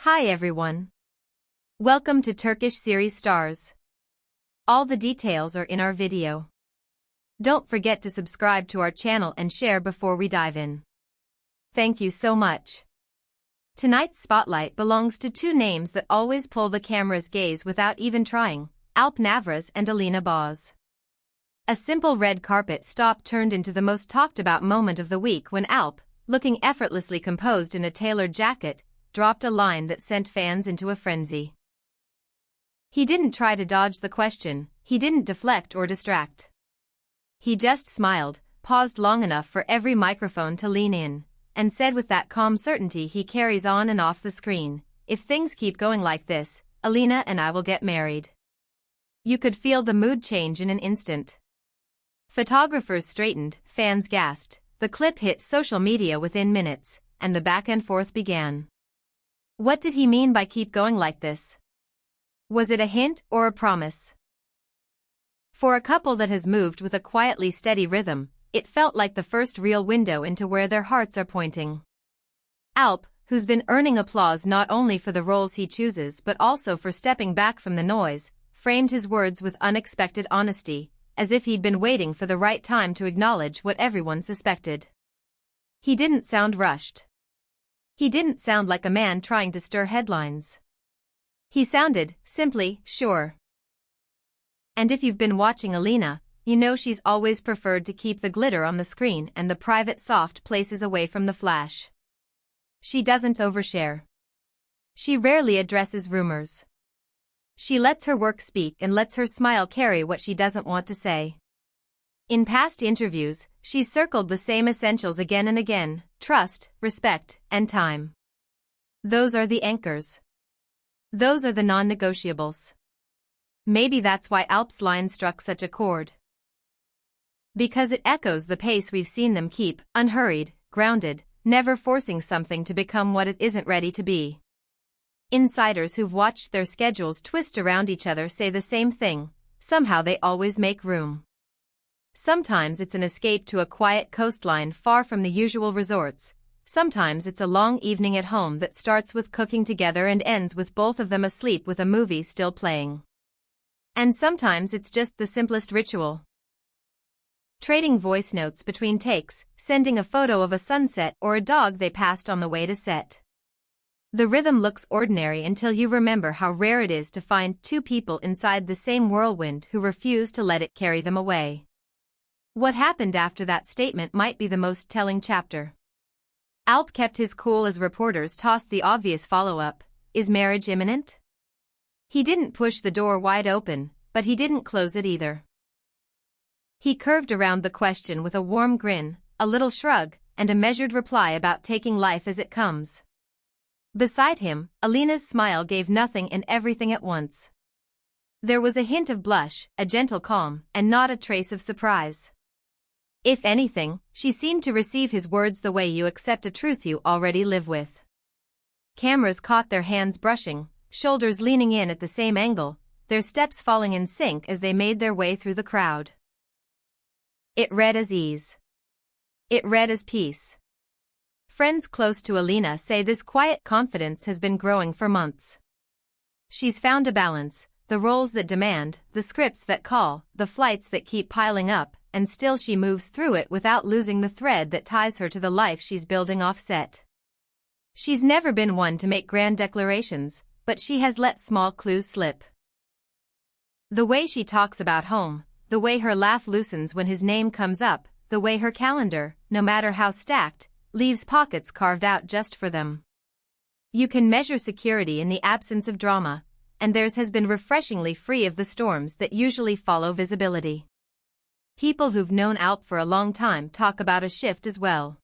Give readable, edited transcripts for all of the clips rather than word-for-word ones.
Hi everyone. Welcome to Turkish series stars. All the details are in our video. Don't forget to subscribe to our channel and share before we dive in. Thank you so much. Tonight's spotlight belongs to two names that always pull the camera's gaze without even trying, Navruz and Alina. A simple red carpet stop turned into the most talked about moment of the week when looking effortlessly composed in a tailored jacket, dropped a line that sent fans into a frenzy. He didn't try to dodge the question, he didn't deflect or distract. He just smiled, paused long enough for every microphone to lean in, and said with that calm certainty he carries on and off the screen, "If things keep going like this, Alina and I will get married." You could feel the mood change in an instant. Photographers straightened, fans gasped, the clip hit social media within minutes, and the back and forth began. What did he mean by keep going like this? Was it a hint or a promise? For a couple that has moved with a quietly steady rhythm, it felt like the first real window into where their hearts are pointing. Who's been earning applause not only for the roles he chooses but also for stepping back from the noise, framed his words with unexpected honesty, as if he'd been waiting for the right time to acknowledge what everyone suspected. He didn't sound rushed. He didn't sound like a man trying to stir headlines. He sounded, simply, sure. And if you've been watching Alina, you know she's always preferred to keep the glitter on the screen and the private soft places away from the flash. She doesn't overshare. She rarely addresses rumors. She lets her work speak and lets her smile carry what she doesn't want to say. In past interviews, she's circled the same essentials again and again: trust, respect, and time. Those are the anchors. Those are the non-negotiables. Maybe that's why Alp's line struck such a chord. Because it echoes the pace we've seen them keep, unhurried, grounded, never forcing something to become what it isn't ready to be. Insiders who've watched their schedules twist around each other say the same thing: somehow they always make room. Sometimes it's an escape to a quiet coastline far from the usual resorts. Sometimes it's a long evening at home that starts with cooking together and ends with both of them asleep with a movie still playing. And sometimes it's just the simplest ritual. Trading voice notes between takes, sending a photo of a sunset or a dog they passed on the way to set. The rhythm looks ordinary until you remember how rare it is to find two people inside the same whirlwind who refuse to let it carry them away. What happened after that statement might be the most telling chapter. Alp kept his cool as reporters tossed the obvious follow-up: is marriage imminent? He didn't push the door wide open, but he didn't close it either. He curved around the question with a warm grin, a little shrug, and a measured reply about taking life as it comes. Beside him, Alina's smile gave nothing and everything at once. There was a hint of blush, a gentle calm, and not a trace of surprise. If anything, she seemed to receive his words the way you accept a truth you already live with. Cameras caught their hands brushing, shoulders leaning in at the same angle, their steps falling in sync as they made their way through the crowd. It read as ease. It read as peace. Friends close to Alina say this quiet confidence has been growing for months. She's found a balance: the roles that demand, the scripts that call, the flights that keep piling up, and still she moves through it without losing the thread that ties her to the life she's building off set. She's never been one to make grand declarations, but she has let small clues slip. The way she talks about home, the way her laugh loosens when his name comes up, the way her calendar, no matter how stacked, leaves pockets carved out just for them. You can measure security in the absence of drama, and theirs has been refreshingly free of the storms that usually follow visibility. People who've known Alp for a long time talk about a shift as well.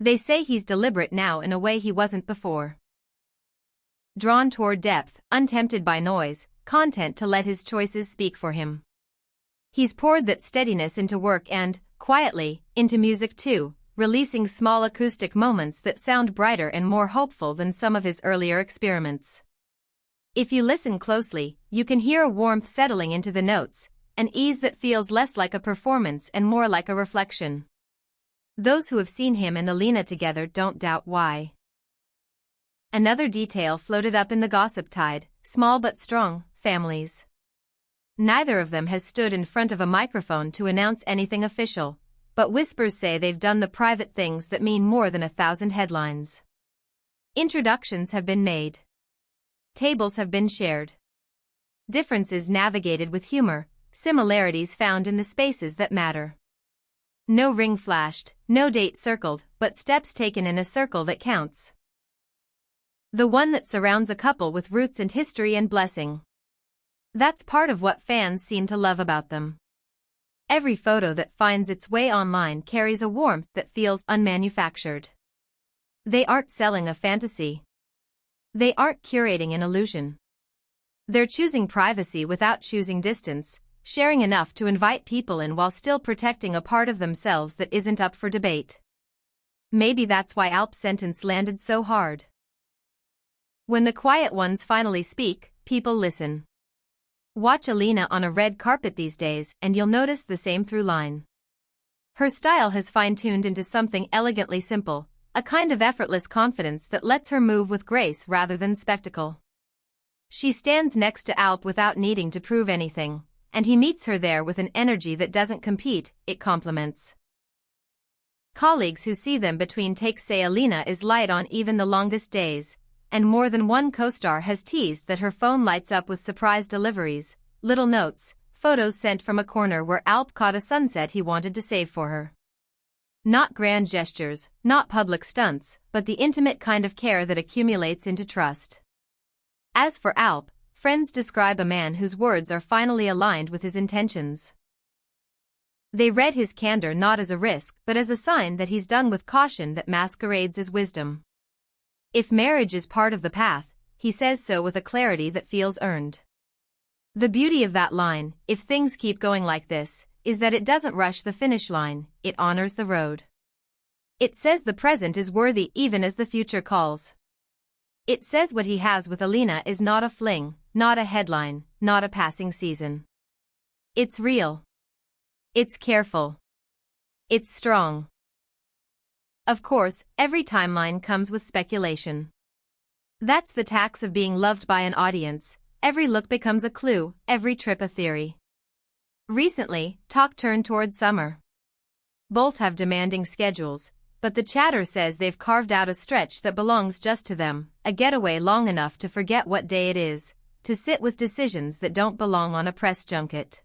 They say he's deliberate now in a way he wasn't before. Drawn toward depth, untempted by noise, content to let his choices speak for him. He's poured that steadiness into work and, quietly, into music too, releasing small acoustic moments that sound brighter and more hopeful than some of his earlier experiments. If you listen closely, you can hear a warmth settling into the notes, an ease that feels less like a performance and more like a reflection. Those who have seen him and Alina together don't doubt why. Another detail floated up in the gossip tide: small but strong families. Neither of them has stood in front of a microphone to announce anything official, but whispers say they've done the private things that mean more than 1,000 headlines. Introductions have been made. Tables have been shared. Differences navigated with humor, similarities found in the spaces that matter. No ring flashed, no date circled, but steps taken in a circle that counts. The one that surrounds a couple with roots and history and blessing. That's part of what fans seem to love about them. Every photo that finds its way online carries a warmth that feels unmanufactured. They aren't selling a fantasy. They aren't curating an illusion. They're choosing privacy without choosing distance, sharing enough to invite people in while still protecting a part of themselves that isn't up for debate. Maybe that's why Alp's sentence landed so hard. When the quiet ones finally speak, people listen. Watch Alina on a red carpet these days and you'll notice the same through line. Her style has fine-tuned into something elegantly simple, a kind of effortless confidence that lets her move with grace rather than spectacle. She stands next to Alp without needing to prove anything, and he meets her there with an energy that doesn't compete, it complements. Colleagues who see them between takes say Alina is light on even the longest days, and more than one co-star has teased that her phone lights up with surprise deliveries, little notes, photos sent from a corner where Alp caught a sunset he wanted to save for her. Not grand gestures, not public stunts, but the intimate kind of care that accumulates into trust. As for Alp, friends describe a man whose words are finally aligned with his intentions. They read his candor not as a risk but as a sign that he's done with caution that masquerades as wisdom. If marriage is part of the path, he says so with a clarity that feels earned. The beauty of that line, if things keep going like this, is that it doesn't rush the finish line, it honors the road. It says the present is worthy even as the future calls. It says what he has with Alina is not a fling, not a headline, not a passing season. It's real. It's careful. It's strong. Of course, every timeline comes with speculation. That's the tax of being loved by an audience. Every look becomes a clue, every trip a theory. Recently, talk turned toward summer. Both have demanding schedules, but the chatter says they've carved out a stretch that belongs just to them, a getaway long enough to forget what day it is, to sit with decisions that don't belong on a press junket.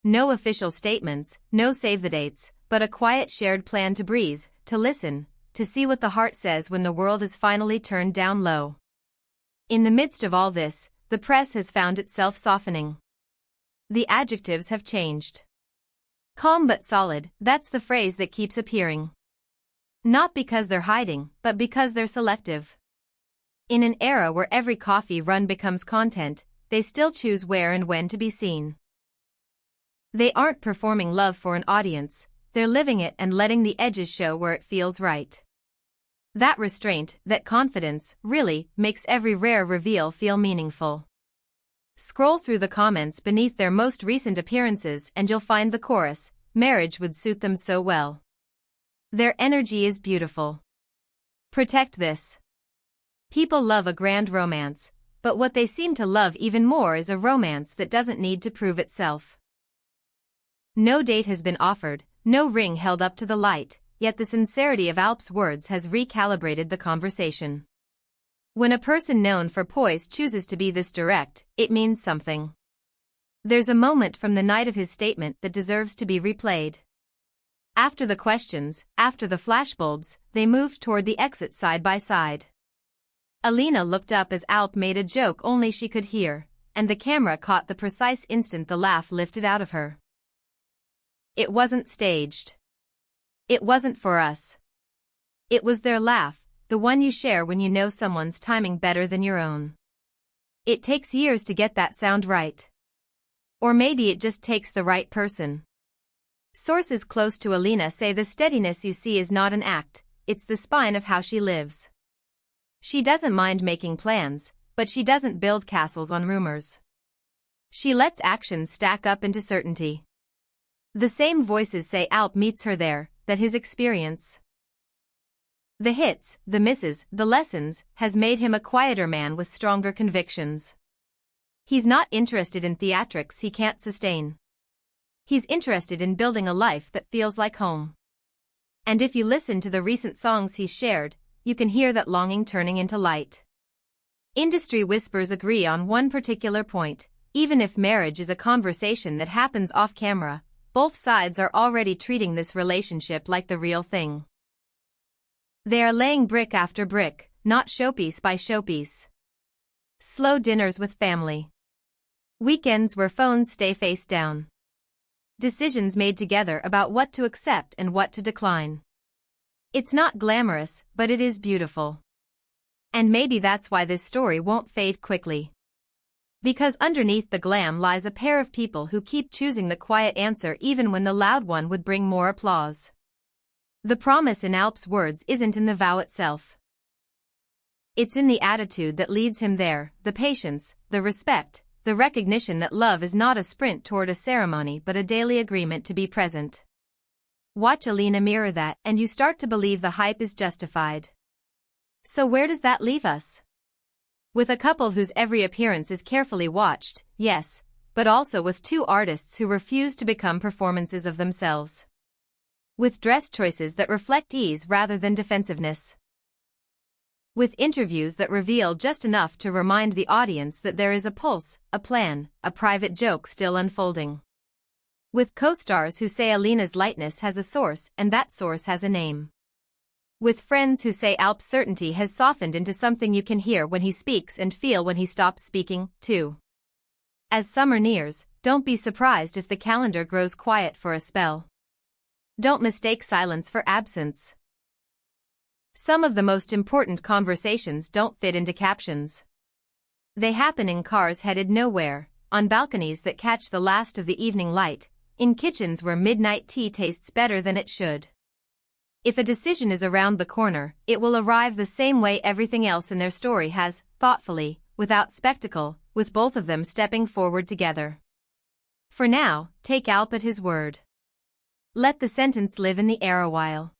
No official statements, no save the dates, but a quiet shared plan to breathe, to listen, to see what the heart says when the world is finally turned down low. In the midst of all this, the press has found itself softening. The adjectives have changed. Calm but solid, that's the phrase that keeps appearing. Not because they're hiding, but because they're selective. In an era where every coffee run becomes content, they still choose where and when to be seen. They aren't performing love for an audience, they're living it and letting the edges show where it feels right. That restraint, that confidence, really, makes every rare reveal feel meaningful. Scroll through the comments beneath their most recent appearances and you'll find the chorus, marriage would suit them so well. Their energy is beautiful. Protect this. People love a grand romance, but what they seem to love even more is a romance that doesn't need to prove itself. No date has been offered, no ring held up to the light, yet the sincerity of Alp's words has recalibrated the conversation. When a person known for poise chooses to be this direct, it means something. There's a moment from the night of his statement that deserves to be replayed. After the questions, after the flashbulbs, they moved toward the exit side by side. Alina looked up as Alp made a joke only she could hear, and the camera caught the precise instant the laugh lifted out of her. It wasn't staged. It wasn't for us. It was their laugh, the one you share when you know someone's timing better than your own. It takes years to get that sound right. Or maybe it just takes the right person. Sources close to Alina say the steadiness you see is not an act, it's the spine of how she lives. She doesn't mind making plans, but she doesn't build castles on rumors. She lets actions stack up into certainty. The same voices say Alp meets her there, that his experience. The hits, the misses, the lessons, has made him a quieter man with stronger convictions. He's not interested in theatrics he can't sustain. He's interested in building a life that feels like home. And if you listen to the recent songs he's shared, you can hear that longing turning into light. Industry whispers agree on one particular point: even if marriage is a conversation that happens off camera, both sides are already treating this relationship like the real thing. They are laying brick after brick, not showpiece by showpiece. Slow dinners with family. Weekends where phones stay face down. Decisions made together about what to accept and what to decline. It's not glamorous, but it is beautiful. And maybe that's why this story won't fade quickly. Because underneath the glam lies a pair of people who keep choosing the quiet answer even when the loud one would bring more applause. The promise in Alp's words isn't in the vow itself. It's in the attitude that leads him there, the patience, the respect, the recognition that love is not a sprint toward a ceremony but a daily agreement to be present. Watch Alina mirror that and you start to believe the hype is justified. So where does that leave us? With a couple whose every appearance is carefully watched, yes, but also with two artists who refuse to become performances of themselves. With dress choices that reflect ease rather than defensiveness. With interviews that reveal just enough to remind the audience that there is a pulse, a plan, a private joke still unfolding. With co-stars who say Alina's lightness has a source and that source has a name. With friends who say Alp's certainty has softened into something you can hear when he speaks and feel when he stops speaking, too. As summer nears, don't be surprised if the calendar grows quiet for a spell. Don't mistake silence for absence. Some of the most important conversations don't fit into captions. They happen in cars headed nowhere, on balconies that catch the last of the evening light, in kitchens where midnight tea tastes better than it should. If a decision is around the corner, it will arrive the same way everything else in their story has, thoughtfully, without spectacle, with both of them stepping forward together. For now, take Alp at his word. Let the sentence live in the air a while.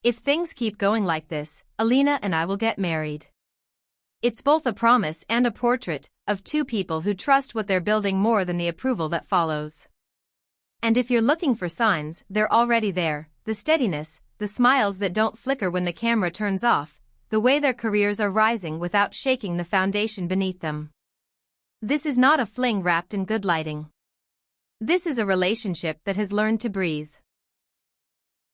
If things keep going like this, Alina and I will get married. It's both a promise and a portrait of two people who trust what they're building more than the approval that follows. And if you're looking for signs, they're already there: the steadiness, the smiles that don't flicker when the camera turns off, the way their careers are rising without shaking the foundation beneath them. This is not a fling wrapped in good lighting. This is a relationship that has learned to breathe.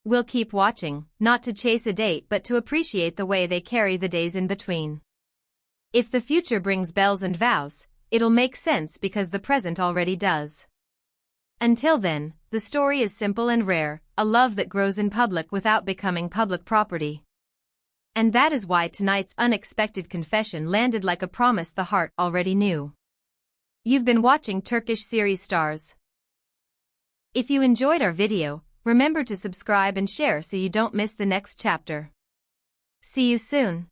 We'll keep watching, not to chase a date but to appreciate the way they carry the days in between. If the future brings bells and vows, it'll make sense because the present already does. Until then, the story is simple and rare, a love that grows in public without becoming public property. And that is why tonight's unexpected confession landed like a promise the heart already knew. You've been watching Turkish series Stars. If you enjoyed our video, remember to subscribe and share so you don't miss the next chapter. See you soon.